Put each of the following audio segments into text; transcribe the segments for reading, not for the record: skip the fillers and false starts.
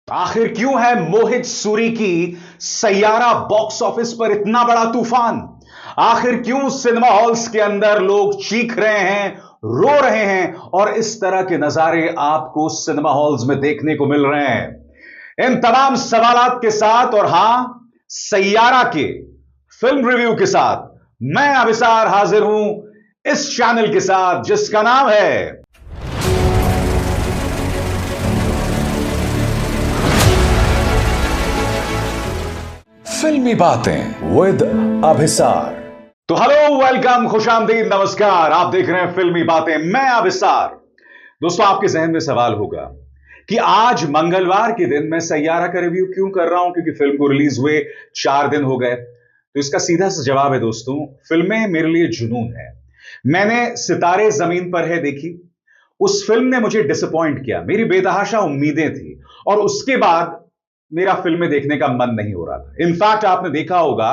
आखिर क्यों है मोहित सूरी की सैयारा बॉक्स ऑफिस पर इतना बड़ा तूफान। आखिर क्यों सिनेमा हॉल्स के अंदर लोग चीख रहे हैं, रो रहे हैं और इस तरह के नजारे आपको सिनेमा हॉल्स में देखने को मिल रहे हैं। इन तमाम सवालात के साथ और हां, सैयारा के फिल्म रिव्यू के साथ मैं अभिसार हाजिर हूं इस चैनल के साथ जिसका नाम है फिल्मी बातें विद अभिसार। तो हेलो, वेलकम, खुशामदीद, नमस्कार। आप देख रहे हैं फिल्मी बातें, मैं अभिसार। दोस्तों, आपके जहन में सवाल होगा कि आज मंगलवार के दिन मैं सैयारा का रिव्यू क्यों कर रहा हूं, क्योंकि फिल्म को रिलीज हुए 4 दिन हो गए। तो इसका सीधा सा जवाब है दोस्तों, फिल्में मेरे लिए जुनून है। मैंने सितारे जमीन पर है देखी, उस फिल्म ने मुझे डिसअपॉइंट किया। मेरी बेतहाशा उम्मीदें थी और उसके बाद मेरा फिल्में देखने का मन नहीं हो रहा था। इनफैक्ट आपने देखा होगा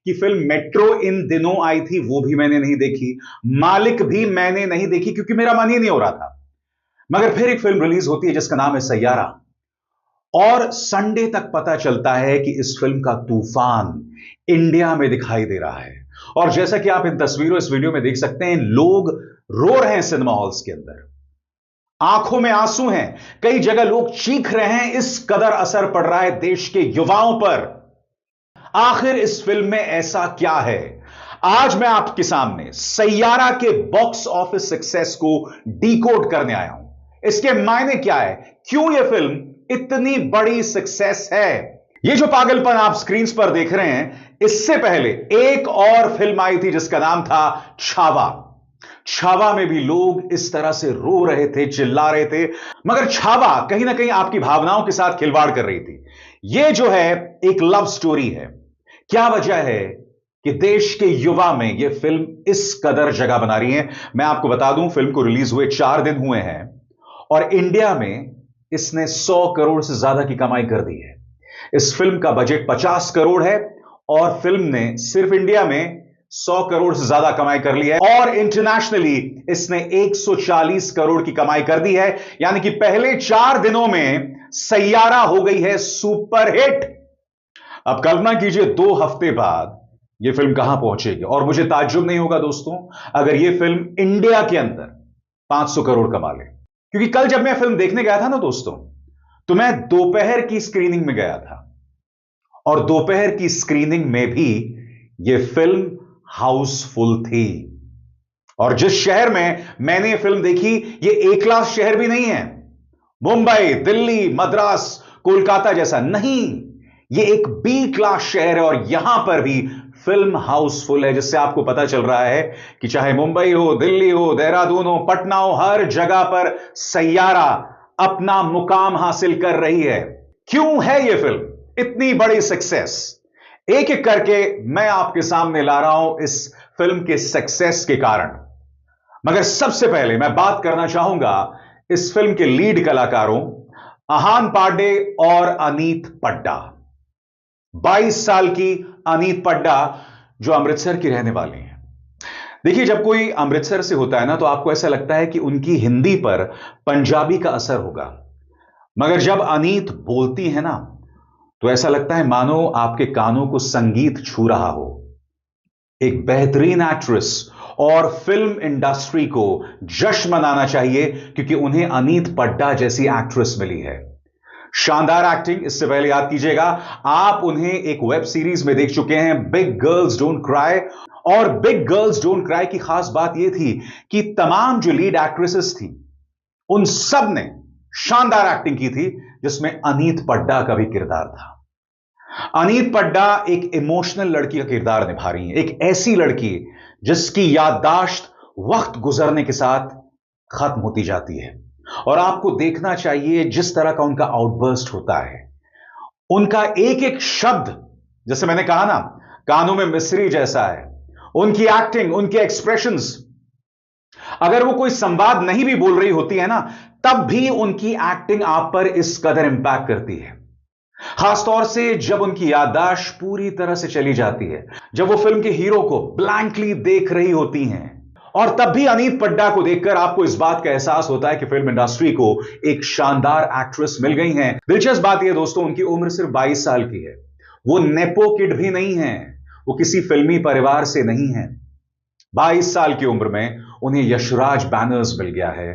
कि फिल्म मेट्रो इन दिनों आई थी, वो भी मैंने नहीं देखी। मालिक भी मैंने नहीं देखी क्योंकि मेरा मन ही नहीं हो रहा था। मगर फिर एक फिल्म रिलीज होती है जिसका नाम है सैयारा, और संडे तक पता चलता है कि इस फिल्म का तूफान इंडिया में दिखाई दे रहा है। और जैसा कि आप इन तस्वीरों, इस वीडियो में देख सकते हैं, लोग रो रहे हैं सिनेमा हॉल्स के अंदर, आंखों में आंसू हैं, कई जगह लोग चीख रहे हैं। इस कदर असर पड़ रहा है देश के युवाओं पर। आखिर इस फिल्म में ऐसा क्या है? आज मैं आपके सामने सैयारा के बॉक्स ऑफिस सक्सेस को डिकोड करने आया हूं। इसके मायने क्या है, क्यों यह फिल्म इतनी बड़ी सक्सेस है। यह जो पागलपन आप स्क्रीन पर देख रहे हैं, इससे पहले एक और फिल्म आई थी जिसका नाम था छावा। छावा में भी लोग इस तरह से रो रहे थे, चिल्ला रहे थे, मगर छावा कहीं ना कहीं आपकी भावनाओं के साथ खिलवाड़ कर रही थी। यह जो है एक लव स्टोरी है। क्या वजह है कि देश के युवा में यह फिल्म इस कदर जगह बना रही है? मैं आपको बता दूं, फिल्म को रिलीज हुए 4 दिन हुए हैं और इंडिया में इसने 100 करोड़ से ज्यादा की कमाई कर दी है। इस फिल्म का बजट 50 करोड़ है और फिल्म ने सिर्फ इंडिया में 100 करोड़ से ज्यादा कमाई कर ली है और इंटरनेशनली इसने 140 करोड़ की कमाई कर दी है। यानी कि पहले 4 दिनों में सैयारा हो गई है सुपरहिट। अब कल्पना कीजिए 2 हफ्ते बाद यह फिल्म कहां पहुंचेगी, और मुझे ताज्जुब नहीं होगा दोस्तों अगर यह फिल्म इंडिया के अंदर 500 करोड़ कमा ले। क्योंकि कल जब मैं फिल्म देखने गया था ना दोस्तों, तो मैं दोपहर की स्क्रीनिंग में गया था और दोपहर की स्क्रीनिंग में भी यह फिल्म हाउसफुल थी। और जिस शहर में मैंने यह फिल्म देखी, यह ए क्लास शहर भी नहीं है, मुंबई, दिल्ली, मद्रास, कोलकाता जैसा नहीं। यह एक बी क्लास शहर है और यहां पर भी फिल्म हाउसफुल है, जिससे आपको पता चल रहा है कि चाहे मुंबई हो, दिल्ली हो, देहरादून हो, पटना हो, हर जगह पर सैयारा अपना मुकाम हासिल कर रही है। क्यों है यह फिल्म इतनी बड़ी सक्सेस? एक एक करके मैं आपके सामने ला रहा हूं इस फिल्म के सक्सेस के कारण। मगर सबसे पहले मैं बात करना चाहूंगा इस फिल्म के लीड कलाकारों अहान पांडे और अनीत पड्डा। 22 साल की अनीत पड्डा, जो अमृतसर की रहने वाली हैं। देखिए, जब कोई अमृतसर से होता है ना, तो आपको ऐसा लगता है कि उनकी हिंदी पर पंजाबी का असर होगा, मगर जब अनीत बोलती है ना, तो ऐसा लगता है मानो आपके कानों को संगीत छू रहा हो। एक बेहतरीन एक्ट्रेस, और फिल्म इंडस्ट्री को जश्न मनाना चाहिए क्योंकि उन्हें अनीत पड्डा जैसी एक्ट्रेस मिली है। शानदार एक्टिंग। इससे पहले याद कीजिएगा, आप उन्हें एक वेब सीरीज में देख चुके हैं, बिग गर्ल्स डोंट क्राई। और बिग गर्ल्स डोंट क्राई की खास बात यह थी कि तमाम जो लीड एक्ट्रेसेस थी, उन सब ने शानदार एक्टिंग की थी, जिसमें अनीत पड्डा का भी किरदार था। अनीत पड्डा एक इमोशनल लड़की का किरदार निभा रही है, एक ऐसी लड़की जिसकी याददाश्त वक्त गुजरने के साथ खत्म होती जाती है। और आपको देखना चाहिए जिस तरह का उनका आउटबर्स्ट होता है, उनका एक एक शब्द, जैसे मैंने कहा ना, कानों में मिस्री जैसा है। उनकी एक्टिंग, उनके एक्सप्रेशंस, अगर वो कोई संवाद नहीं भी बोल रही होती है ना, तब भी उनकी एक्टिंग आप पर इस कदर इंपैक्ट करती है। खासतौर से जब उनकी याददाश्त पूरी तरह से चली जाती है, जब वो फिल्म के हीरो को ब्लैंकली देख रही होती हैं और तब भी अनीत पड्डा को देखकर आपको इस बात का एहसास होता है कि फिल्म इंडस्ट्री को एक शानदार एक्ट्रेस मिल गई है। दिलचस्प बात यह दोस्तों, उनकी उम्र सिर्फ 22 साल की है। वो नेपो किड भी नहीं है, वो किसी फिल्मी परिवार से नहीं है। 22 साल की उम्र में उन्हें यशराज बैनर्स मिल गया है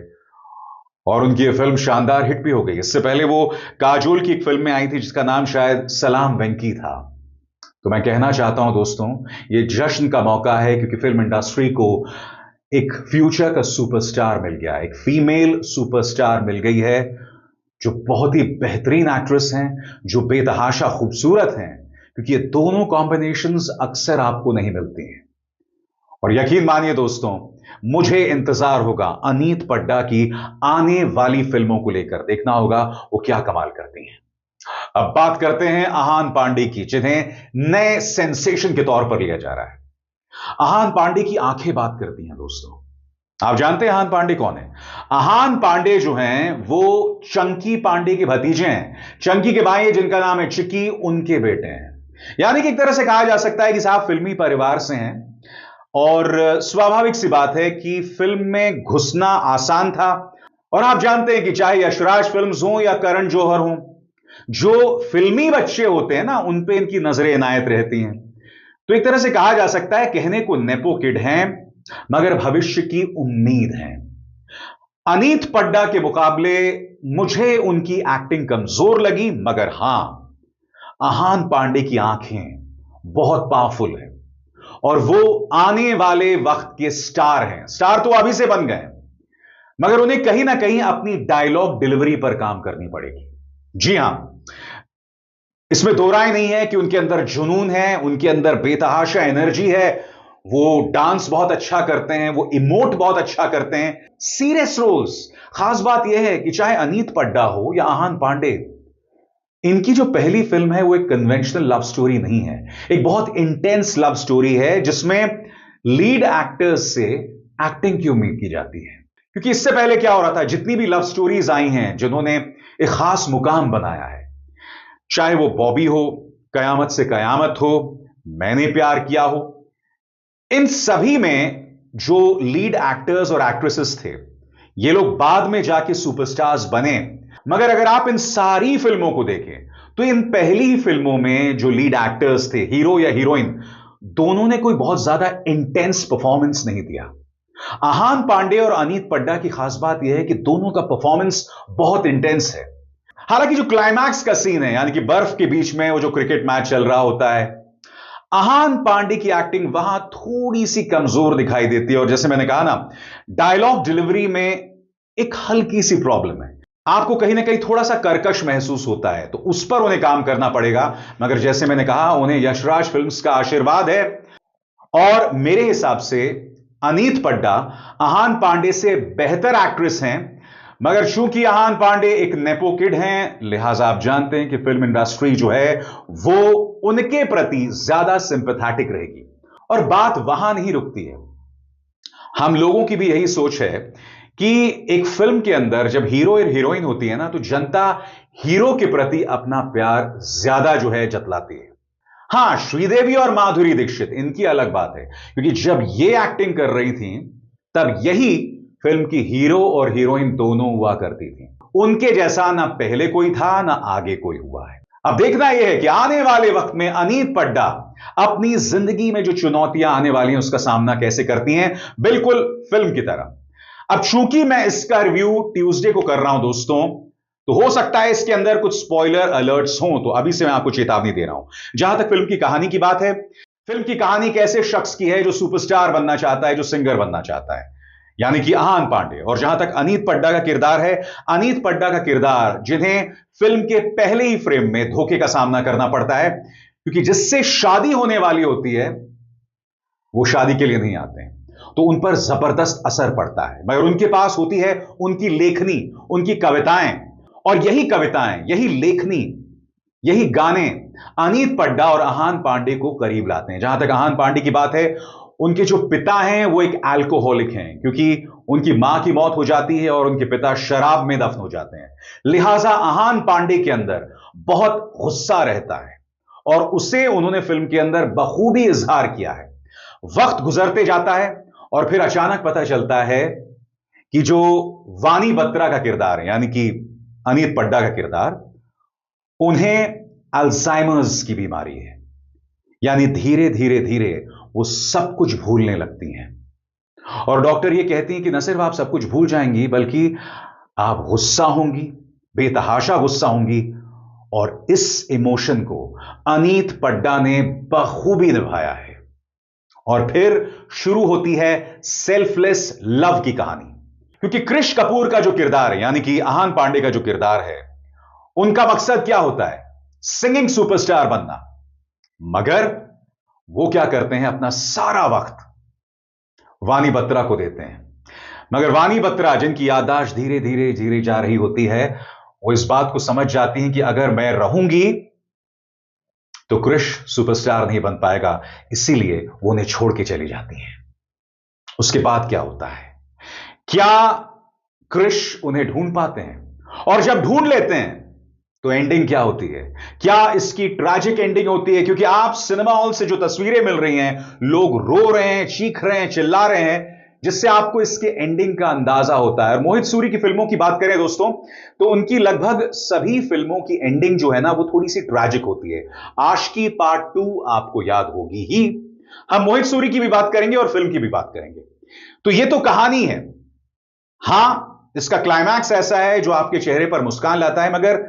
और उनकी यह फिल्म शानदार हिट भी हो गई। इससे पहले वो काजोल की एक फिल्म में आई थी जिसका नाम शायद सलाम वेंकी था। तो मैं कहना चाहता हूं दोस्तों, यह जश्न का मौका है क्योंकि फिल्म इंडस्ट्री को एक फ्यूचर का सुपरस्टार मिल गया, एक फीमेल सुपरस्टार मिल गई है जो बहुत ही बेहतरीन एक्ट्रेस हैं, जो बेतहाशा खूबसूरत हैं, क्योंकि ये दोनों कॉम्बिनेशंस अक्सर आपको नहीं मिलती हैं। और यकीन मानिए दोस्तों, मुझे इंतजार होगा अनीत पड्डा की आने वाली फिल्मों को लेकर, देखना होगा वो क्या कमाल करती हैं। अब बात करते हैं आहान पांडे की, जिन्हें नए सेंसेशन के तौर पर लिया जा रहा है। आहान पांडे की आंखें बात करती हैं दोस्तों। आप जानते हैं आहान पांडे कौन है? आहान पांडे जो हैं वो चंकी पांडे के भतीजे हैं। चंकी के भाई जिनका नाम है चिकी, उनके बेटे हैं। यानी कि एक तरह से कहा जा सकता है कि साहब फिल्मी परिवार से हैं और स्वाभाविक सी बात है कि फिल्म में घुसना आसान था। और आप जानते हैं कि चाहे यशराज फिल्म्स हों या करण जौहर हों, जो फिल्मी बच्चे होते हैं ना, उन पे इनकी नजरें इनायत रहती हैं। तो एक तरह से कहा जा सकता है, कहने को नेपो किड हैं मगर भविष्य की उम्मीद है। अनीत पड्डा के मुकाबले मुझे उनकी एक्टिंग कमजोर लगी, मगर हां, आहान पांडे की आंखें बहुत पावरफुल है और वो आने वाले वक्त के स्टार हैं। स्टार तो अभी से बन गए, मगर उन्हें कहीं ना कहीं अपनी डायलॉग डिलीवरी पर काम करनी पड़ेगी। जी हां, इसमें दो राय नहीं है कि उनके अंदर जुनून है, उनके अंदर बेतहाशा एनर्जी है। वो डांस बहुत अच्छा करते हैं, वो इमोट बहुत अच्छा करते हैं, सीरियस रोल्स। खास बात यह है कि चाहे अनीत पड्डा हो या आहान पांडे, इनकी जो पहली फिल्म है वो एक कन्वेंशनल लव स्टोरी नहीं है, एक बहुत इंटेंस लव स्टोरी है जिसमें लीड एक्टर्स से एक्टिंग की उम्मीद की जाती है। क्योंकि इससे पहले क्या हो रहा था, जितनी भी लव स्टोरीज आई हैं जिन्होंने एक खास मुकाम बनाया है, चाहे वो बॉबी हो, कयामत से कयामत हो, मैंने प्यार किया हो, इन सभी में जो लीड एक्टर्स और एक्ट्रेसेस थे, ये लोग बाद में जाके सुपरस्टार्स बने। मगर अगर आप इन सारी फिल्मों को देखें तो इन पहली फिल्मों में जो लीड एक्टर्स थे, हीरो या हीरोइन, दोनों ने कोई बहुत ज्यादा इंटेंस परफॉर्मेंस नहीं दिया। आहान पांडे और अनीत पड्डा की खास बात यह है कि दोनों का परफॉर्मेंस बहुत इंटेंस है। हालांकि जो क्लाइमैक्स का सीन है, यानी कि बर्फ के बीच में वो जो क्रिकेट मैच चल रहा होता है, आहान पांडे की एक्टिंग वहां थोड़ी सी कमजोर दिखाई देती है। और जैसे मैंने कहा ना, डायलॉग डिलीवरी में एक हल्की सी प्रॉब्लम है, आपको कहीं ना कहीं थोड़ा सा कर्कश महसूस होता है, तो उस पर उन्हें काम करना पड़ेगा। मगर जैसे मैंने कहा, उन्हें यशराज फिल्म्स का आशीर्वाद है और मेरे हिसाब से अनीत पड्डा आहान पांडे से बेहतर एक्ट्रेस हैं। मगर चूंकि आहान पांडे एक नेपो किड हैं, लिहाजा आप जानते हैं कि फिल्म इंडस्ट्री जो है वो उनके प्रति ज्यादा सिंपैथेटिक रहेगी। और बात वहां नहीं रुकती है, हम लोगों की भी यही सोच है कि एक फिल्म के अंदर जब हीरो और हीरोइन होती है ना, तो जनता हीरो के प्रति अपना प्यार ज्यादा जो है जतलाती है। हां, श्रीदेवी और माधुरी दीक्षित, इनकी अलग बात है, क्योंकि जब ये एक्टिंग कर रही थी तब यही फिल्म की हीरो और हीरोइन दोनों हुआ करती थी। उनके जैसा ना पहले कोई था ना आगे कोई हुआ है। अब देखना यह है कि आने वाले वक्त में अनीत पड्डा अपनी जिंदगी में जो चुनौतियां आने वाली हैं उसका सामना कैसे करती हैं, बिल्कुल फिल्म की तरह। अब चूंकि मैं इसका रिव्यू ट्यूसडे को कर रहा हूं दोस्तों, तो हो सकता है इसके अंदर कुछ स्पॉइलर अलर्ट्स हों, तो अभी से मैं आपको चेतावनी दे रहा हूं। जहां तक फिल्म की कहानी की बात है, फिल्म की कहानी कैसे शख्स की है जो सुपरस्टार बनना चाहता है, जो सिंगर बनना चाहता है, यानी कि आहान पांडे। और जहां तक अनीत पड्डा का किरदार है, अनीत पड्डा का किरदार जिन्हें फिल्म के पहले ही फ्रेम में धोखे का सामना करना पड़ता है, क्योंकि जिससे शादी होने वाली होती है वो शादी के लिए नहीं आते हैं, तो उन पर जबरदस्त असर पड़ता है। मगर उनके पास होती है उनकी लेखनी, उनकी कविताएं, और यही कविताएं, यही लेखनी, यही गाने अनीत पड्डा और आहान पांडे को करीब लाते हैं। जहां तक आहान पांडे की बात है, उनके जो पिता हैं वो एक अल्कोहलिक हैं, क्योंकि उनकी मां की मौत हो जाती है और उनके पिता शराब में दफन हो जाते हैं। लिहाजा आहान पांडे के अंदर बहुत गुस्सा रहता है और उसे उन्होंने फिल्म के अंदर बखूबी इजहार किया है। वक्त गुजरते जाता है और फिर अचानक पता चलता है कि जो वानी बत्रा का किरदार है, यानी कि अनीत पड्डा का किरदार, उन्हें अल्जाइमर्स की बीमारी है। यानी धीरे धीरे धीरे वो सब कुछ भूलने लगती हैं। और डॉक्टर ये कहती हैं कि न सिर्फ आप सब कुछ भूल जाएंगी, बल्कि आप गुस्सा होंगी, बेतहाशा गुस्सा होंगी। और इस इमोशन को अनीत पड्डा ने बखूबी निभाया है। और फिर शुरू होती है सेल्फलेस लव की कहानी। क्योंकि कृष कपूर का जो किरदार है, यानी कि आहान पांडे का जो किरदार है, उनका मकसद क्या होता है? सिंगिंग सुपरस्टार बनना। मगर वो क्या करते हैं? अपना सारा वक्त वानी बत्रा को देते हैं। मगर वानी बत्रा, जिनकी याददाश्त धीरे धीरे धीरे जा रही होती है, वो इस बात को समझ जाती हैं कि अगर मैं रहूंगी तो कृष सुपरस्टार नहीं बन पाएगा, इसीलिए वो उन्हें छोड़ के चली जाती हैं। उसके बाद क्या होता है? क्या कृष उन्हें ढूंढ पाते हैं? और जब ढूंढ लेते हैं तो एंडिंग क्या होती है? क्या इसकी ट्रैजिक एंडिंग होती है? क्योंकि आप सिनेमा हॉल से जो तस्वीरें मिल रही हैं, लोग रो रहे हैं, चीख रहे हैं, चिल्ला रहे हैं, जिससे आपको इसके एंडिंग का अंदाजा होता है। और मोहित सूरी की फिल्मों की बात करें दोस्तों, तो उनकी लगभग सभी फिल्मों की एंडिंग जो है ना, वो थोड़ी सी ट्रैजिक होती है। आशिकी पार्ट 2 आपको याद होगी ही। हम मोहित सूरी की भी बात करेंगे और फिल्म की भी बात करेंगे। तो ये तो कहानी है। हां, इसका क्लाइमैक्स ऐसा है जो आपके चेहरे पर मुस्कान लाता है, मगर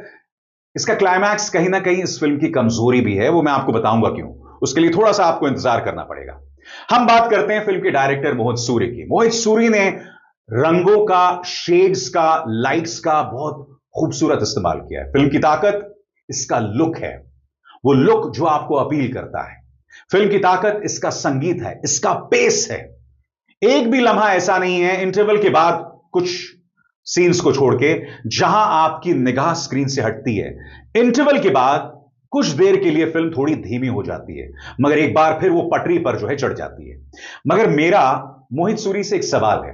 इसका क्लाइमैक्स कहीं ना कहीं इस फिल्म की कमजोरी भी है। वो मैं आपको बताऊंगा क्यों। उसके लिए थोड़ा सा आपको इंतजार करना पड़ेगा। हम बात करते हैं फिल्म के डायरेक्टर मोहित सूरी की। मोहित सूरी ने रंगों का, शेड्स का, लाइट्स का बहुत खूबसूरत इस्तेमाल किया है। फिल्म की ताकत इसका लुक है, वो लुक जो आपको अपील करता है। फिल्म की ताकत इसका संगीत है, इसका पेस है। एक भी लम्हा ऐसा नहीं है इंटरवल के बाद, कुछ सीन्स को छोड़ के, जहां आपकी निगाह स्क्रीन से हटती है। इंटरवल के बाद कुछ देर के लिए फिल्म थोड़ी धीमी हो जाती है, मगर एक बार फिर वो पटरी पर जो है चढ़ जाती है। मगर मेरा मोहित सूरी से एक सवाल है।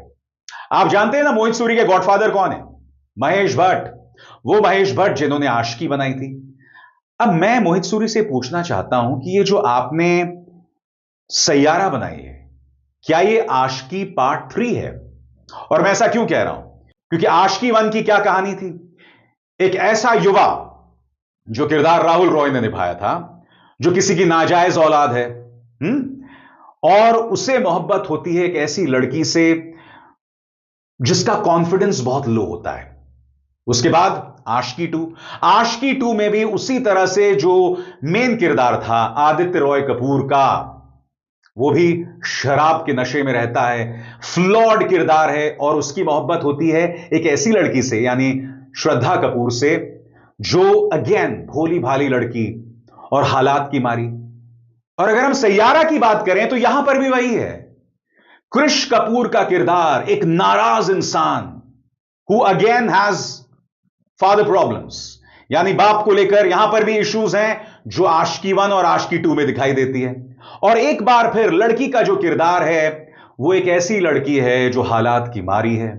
आप जानते हैं ना मोहित सूरी के गॉडफादर कौन है? महेश भट्ट। वो महेश भट्ट जिन्होंने आशिकी बनाई थी। अब मैं मोहित सूरी से पूछना चाहता हूं कि ये जो आपने सैयारा बनाई है, क्या ये आशिकी पार्ट 3 है? और मैं ऐसा क्यों कह रहा हूं? क्योंकि आशिकी 1 की क्या कहानी थी? एक ऐसा युवा, जो किरदार राहुल रॉय ने निभाया था, जो किसी की नाजायज औलाद है, और उसे मोहब्बत होती है एक ऐसी लड़की से जिसका कॉन्फिडेंस बहुत लो होता है। उसके बाद आशिकी 2। आशिकी 2 में भी उसी तरह से जो मेन किरदार था आदित्य रॉय कपूर का, वो भी शराब के नशे में रहता है, फ्लॉड किरदार है, और उसकी मोहब्बत होती है एक ऐसी लड़की से, यानी श्रद्धा कपूर से, जो अगेन भोली भाली लड़की और हालात की मारी। और अगर हम सैयारा की बात करें तो यहां पर भी वही है। कृष कपूर का किरदार एक नाराज इंसान, who again has father problems, यानी बाप को लेकर यहां पर भी इश्यूज हैं, जो आशिकी 1 और आशिकी 2 में दिखाई देती है। और एक बार फिर लड़की का जो किरदार है, वो एक ऐसी लड़की है जो हालात की मारी है।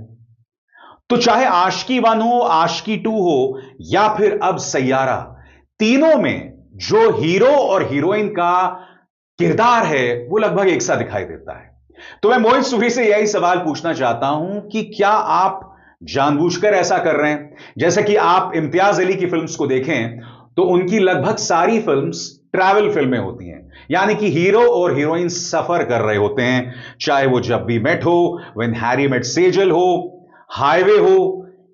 तो चाहे आशिकी 1 हो, आशिकी 2 हो, या फिर अब सैयारा, तीनों में जो हीरो और हीरोइन का किरदार है वो लगभग एक सा दिखाई देता है। तो मैं मोहित सूरी से यही सवाल पूछना चाहता हूं कि क्या आप जानबूझकर ऐसा कर रहे हैं? जैसे कि आप इम्तियाज अली की फिल्म्स को देखें तो उनकी लगभग सारी फिल्म्स ट्रैवल फिल्में होती हैं, यानी कि हीरो और हीरोइन सफर कर रहे होते हैं। चाहे वो जब वी मेट हो, व्हेन हैरी मेट सेजल हो, हाईवे हो,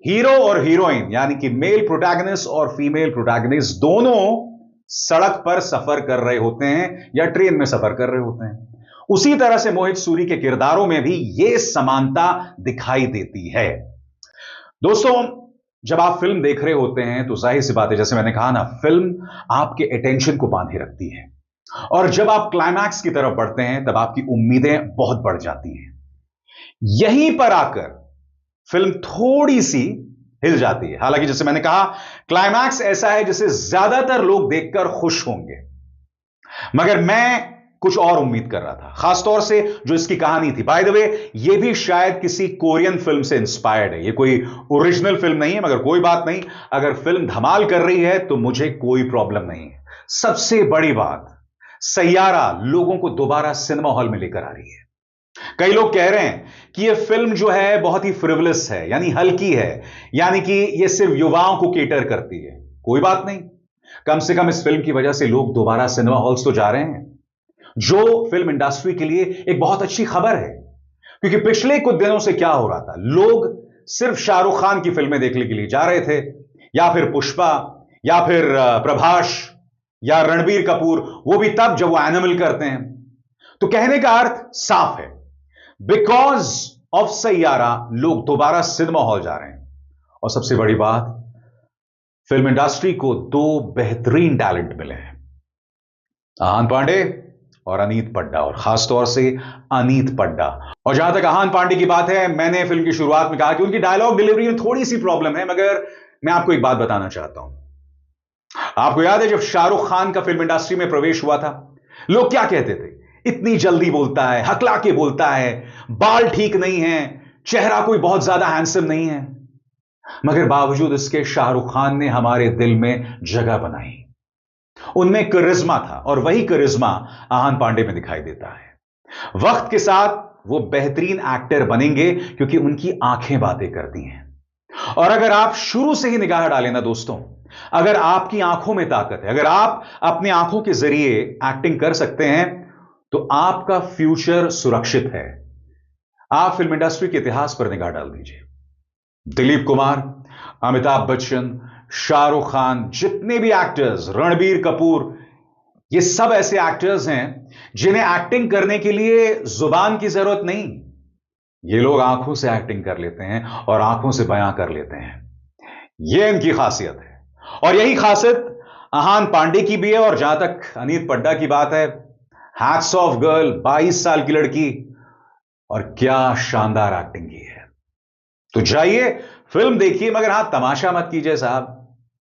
हीरो और हीरोइन यानी कि मेल प्रोटैगनिस्ट और फीमेल प्रोटैगनिस्ट दोनों सड़क पर सफर कर रहे होते हैं या ट्रेन में सफर कर रहे होते हैं। उसी तरह से मोहित सूरी के किरदारों में भी यह समानता दिखाई देती है। दोस्तों, जब आप फिल्म देख रहे होते हैं तो जाहिर सी बात है, जैसे मैंने कहा ना, फिल्म आपके अटेंशन को बांधे रखती है, और जब आप क्लाइमैक्स की तरफ बढ़ते हैं तब आपकी उम्मीदें बहुत बढ़ जाती हैं। यहीं पर आकर फिल्म थोड़ी सी हिल जाती है। हालांकि जैसे मैंने कहा, क्लाइमैक्स ऐसा है जिसे ज्यादातर लोग देखकर खुश होंगे, मगर मैं कुछ और उम्मीद कर रहा था, खासतौर से जो इसकी कहानी थी। बाय द वे, यह भी शायद किसी कोरियन फिल्म से इंस्पायर्ड है। यह कोई ओरिजिनल फिल्म नहीं है, मगर कोई बात नहीं, अगर फिल्म धमाल कर रही है तो मुझे कोई प्रॉब्लम नहीं है। सबसे बड़ी बात, सैयारा लोगों को दोबारा सिनेमा हॉल में लेकर आ रही है। कई लोग कह रहे हैं कि यह फिल्म जो है बहुत ही फ्रिवलस है, यानी हल्की है, यानी कि यह सिर्फ युवाओं को केटर करती है। कोई बात नहीं, कम से कम इस फिल्म की वजह से लोग दोबारा सिनेमा हॉल्स तो जा रहे हैं, जो फिल्म इंडस्ट्री के लिए एक बहुत अच्छी खबर है। क्योंकि पिछले कुछ दिनों से क्या हो रहा था, लोग सिर्फ शाहरुख खान की फिल्में देखने के लिए जा रहे थे, या फिर पुष्पा, या फिर प्रभास, या रणबीर कपूर, वो भी तब जब वो एनिमल करते हैं। तो कहने का अर्थ साफ है, बिकॉज ऑफ सैयारा लोग दोबारा सिनेमा हॉल जा रहे हैं। और सबसे बड़ी बात, फिल्म इंडस्ट्री को दो बेहतरीन टैलेंट मिले हैं, आहान पांडे और अनीत पड्डा, और खासतौर से अनीत पड्डा। और जहां तक आहान पांडे की बात है, मैंने फिल्म की शुरुआत में कहा कि उनकी डायलॉग डिलीवरी में थोड़ी सी प्रॉब्लम है, मगर मैं आपको एक बात बताना चाहता हूं। आपको याद है जब शाहरुख खान का फिल्म इंडस्ट्री में प्रवेश हुआ था, लोग क्या कहते थे, इतनी जल्दी बोलता है, हकला के बोलता है, बाल ठीक नहीं है, चेहरा कोई बहुत ज्यादा हैंडसम नहीं है। मगर बावजूद इसके शाहरुख खान ने हमारे दिल में जगह बनाई। उनमें करिश्मा था, और वही करिश्मा आहान पांडे में दिखाई देता है। वक्त के साथ वो बेहतरीन एक्टर बनेंगे, क्योंकि उनकी आंखें बातें करती हैं। और अगर आप शुरू से ही निगाह डालें ना दोस्तों, अगर आपकी आंखों में ताकत है, अगर आप अपनी आंखों के जरिए एक्टिंग कर सकते हैं, तो आपका फ्यूचर सुरक्षित है। आप फिल्म इंडस्ट्री के इतिहास पर निगाह डाल दीजिए। दिलीप कुमार, अमिताभ बच्चन, शाहरुख खान, जितने भी एक्टर्स, रणबीर कपूर, ये सब ऐसे एक्टर्स हैं जिन्हें एक्टिंग करने के लिए जुबान की जरूरत नहीं। ये लोग आंखों से एक्टिंग कर लेते हैं और आंखों से बयां कर लेते हैं। ये इनकी खासियत है, और यही खासियत आहान पांडे की भी है। और जहां तक अनीत पड्डा की बात है, हैट्स ऑफ गर्ल, 22 साल की लड़की, और क्या शानदार एक्टिंग की है। तो जाइए फिल्म देखिए, मगर हां, तमाशा मत कीजिए साहब।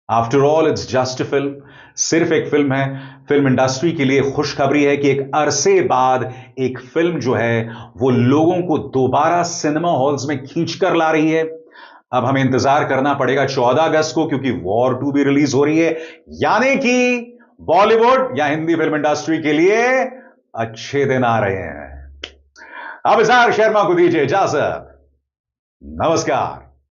After all it's just a film, सिर्फ एक फिल्म है। फिल्म इंडस्ट्री के लिए खुशखबरी है कि एक अरसे बाद एक फिल्म जो है वो लोगों को दोबारा सिनेमा हॉल्स में खींचकर ला रही है। अब हमें इंतजार करना पड़ेगा 14 अगस्त को, क्योंकि वॉर 2 भी रिलीज हो रही है। यानी कि बॉलीवुड या हिंदी फिल्म इंडस्ट्री के लिए अच्छे दिन आ रहे हैं। अब अभिसार शर्मा को दीजिए इजाजत। नमस्कार।